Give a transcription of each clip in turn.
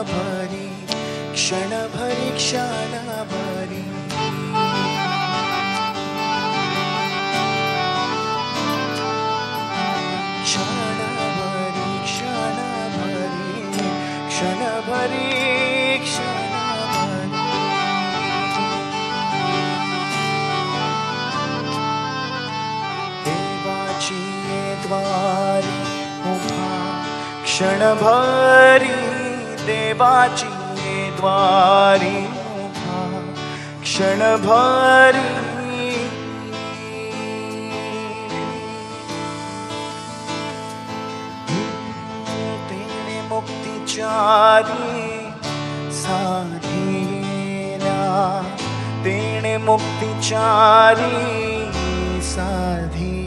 क्षणभरी क्षणभरी क्षणभरी क्षणभरी क्षणभरी क्षणभरी देवाची द्वारी उभा क्षणभरी देवाची द्वारी उभा क्षणभरी तेने मुक्तिचारी साधिला तेने मुक्तिचारी साधिला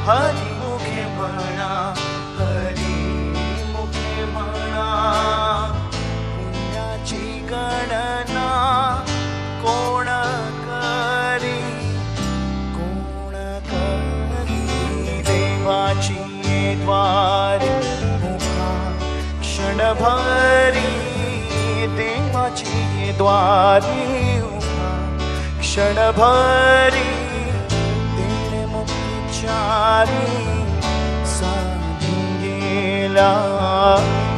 हरि मुखे म्हणा हरि मुखे म्हणा पुण्याची गणना कोण करी देवाची द्वारी उभा क्षणभरी देवाची द्वारी उभा क्षणभरी साधिला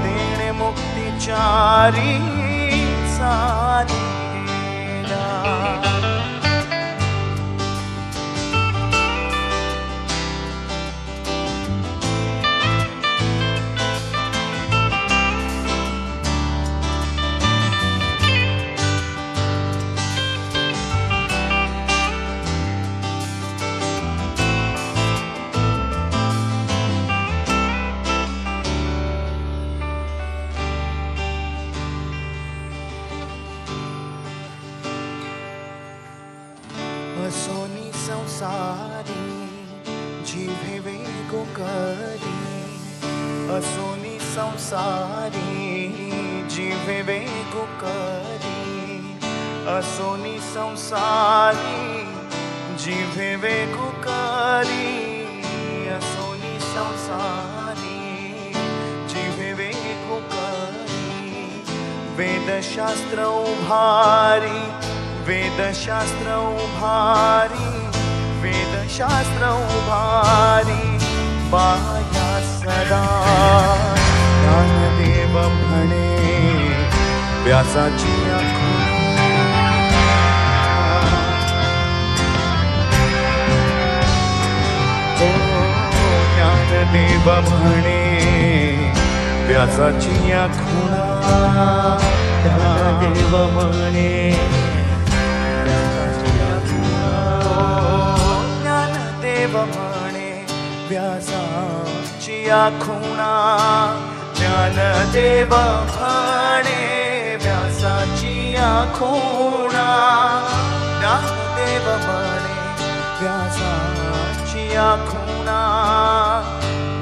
तेने मुक्तिचारी साधिला असोनी संसारी जीवे वेगो करी असोनी संसारी जीवे वेगो करी असोनी संसारी जीवे वेगो करी असोनी संसारी जीवे वेगो करी वेदशास्त्र उभारी वेदशास्त्र उभारी वेदशास्त्र उभारी बाया सदा ज्ञानदेव म्हणे व्यासाची ज्ञानदेव म्हणे व्यासाची खुणा ज्ञानदेव म्हणे म्हणे व्यासाची खुणा ज्ञानदेव म्हणे व्यासाची खुणा ज्ञानदेव म्हणे व्यासाची खुणा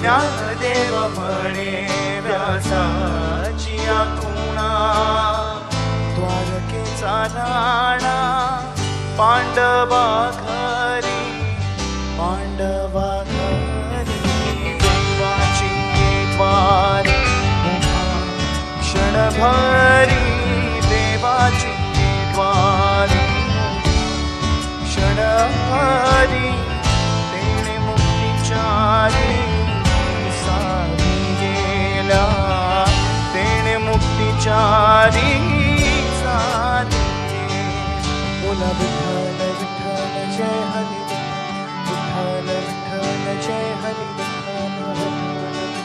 ज्ञानदेव म्हणे व्यासाची खुणा द्वारकेचा राणा पांडवा घरी पांडवा घरी देवाची द्वारी उभा क्षणभरी देवाची द्वारी क्षणभरी तेने मुक्तिचारी साधिला तेने मुक्तिचारी साधिला बोला विठ्ठल विठ्ठल जय हरी विठ्ठल विठ्ठल जय हरी विठ्ठल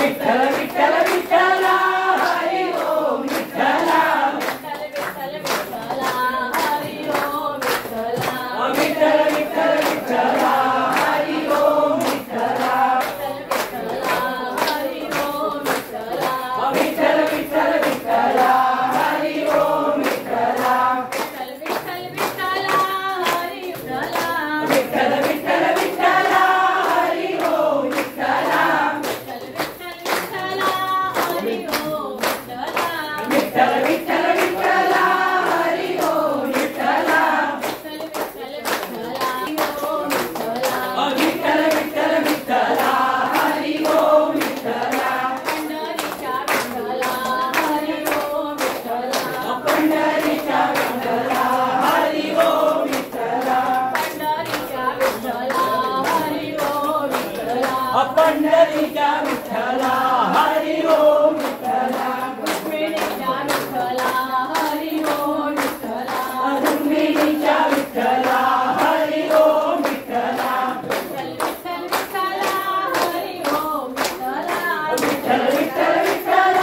विठ्ठल विठ्ठल विठ्ठल हरी ओम विठ्ठल विठ्ठल विठ्ठल हरी ओम विठ्ठल विठ्ठल विठ्ठल विठ्ठल हरी ओम विठ्ठल विठ्ठल विठ्ठल विठ्ठल हरी ओम विठ्ठल विठ्ठल विठ्ठल हरी विठ्ठल विठ्ठल विठ्ठल विठ्ठल हरी ओम विठ्ठल विठ्ठल विठ्ठल विठ्ठल हरी ओम विठ्ठल विठ्ठल विठ्ठल विठ्ठल हरी ओम विठ्ठल पंढरीच्या विठ्ठला हरी ओम विठ्ठल पंढरीच्या विठ्ठल हरी ओम विठ्ठल पंढरीच्या विठ्ठला हरी ओम विठ्ठल पंढरीच्या विठ्ठल हरी ओम विठ्ठल रुक्मिणीच्या विठ्ठला हरी ओम विठ्ठल विठ्ठल विठ्ठल हरी ओम विठ्ठल विठ्ठल विठ्ठल विठ्ठल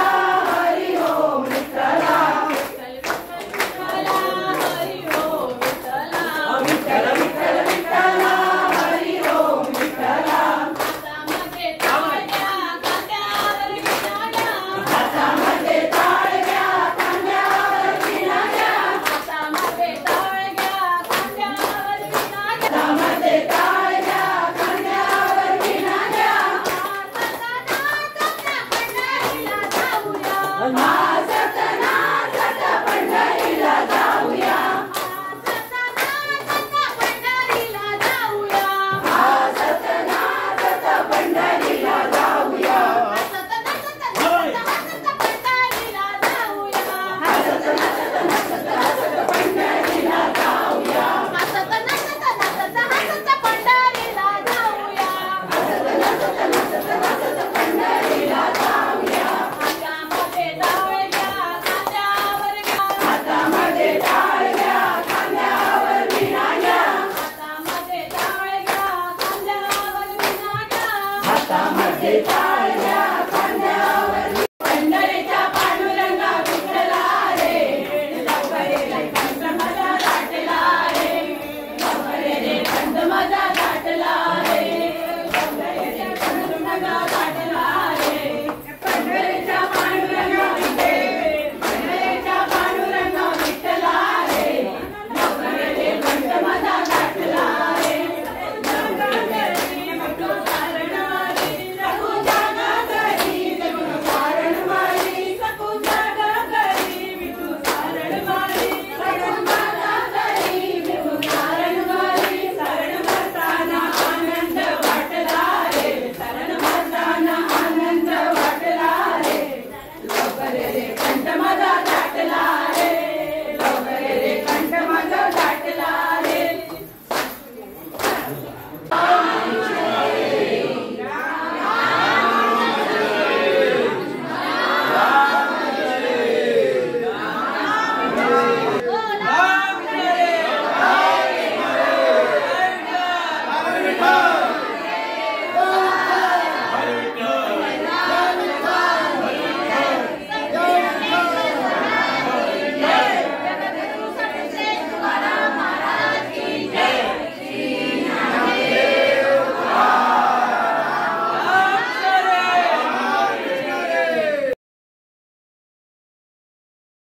हरी ओम विठ्ठल विठ्ठल विठ्ठल विठ्ठल हरी ओम विठ्ठल हातामध्ये टाळ्या खांद्यावर विणाच्या हातामध्ये टाळ्या खांद्यावर विणाच्या हातामध्ये टाळ्या खांद्यावर विणाच्या सतनासत पंढरीला जाऊया सतनासत पंढरीला जाऊया पंढरीला जाऊया पंढरीला जाऊया हातामध्ये टाळ्या खांद्यावर विणाच्या हातामध्ये टाळ्या